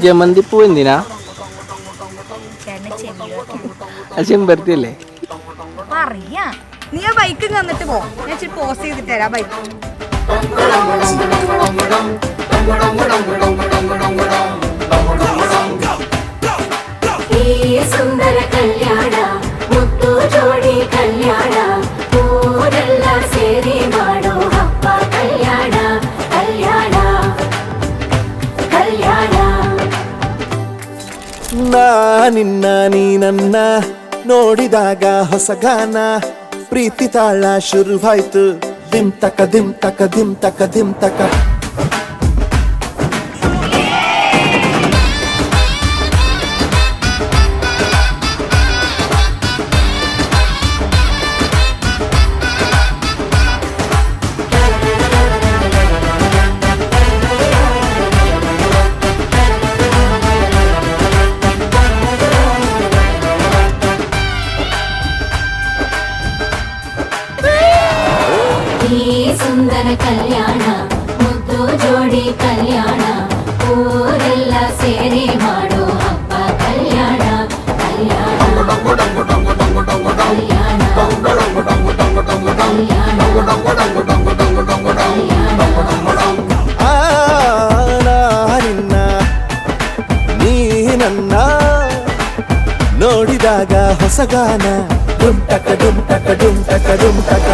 ജമന്തി പൂ എന്തിനാ? ചെമ്പരത്തിയല്ലേ? പറയാ നീ ആ ബൈക്ക് തന്നിട്ട് പോ, ഞാൻ ഇച്ചിരി പോസ് ചെയ്തിട്ട് തരാം ബൈക്ക്. ಸುಂದರ ಕಲ್ಯಾಣ ಮುತ್ತು ಜೋಡಿ ಕಲ್ಯಾಣ ಊರೆಲ್ಲ ಸೇರಿ ಮಾಡೋ ಹಬ್ಬ ಕಲ್ಯಾಣ ಕಲ್ಯಾಣ ಕಲ್ಯಾಣ. ನಾ ನಿನ್ನ ನೀ ನನ್ನ ನೋಡಿದಾಗ ಹೊಸಗಾನ ಪ್ರೀತಿ ತಾಳ ಶುರುವಾಯ್ತು ದಿಮ್ ತಕ ದಿಮ್ ತಕ ದಿಮ್ ತಕ ದಿಮ್ ತಕ. ಸುಂದರ ಕಲ್ಯಾಣ ಮುದ್ದು ಜೋಡಿ ಕಲ್ಯಾಣ ಊರೆಲ್ಲ ಸೇರಿ ಮಾಡೋ ಹಬ್ಬ ಕಲ್ಯಾಣ ಕಲ್ಯಾಣ ನಿನ್ನ ನೀ ನನ್ನ ನೋಡಿದಾಗ ಹೊಸಗಾನ ಡುಮ್ ಟಕ ಡುಮ್ ಟಕ ಡುಮ್ ಟಕ ಡುಮ್ ಟಕ.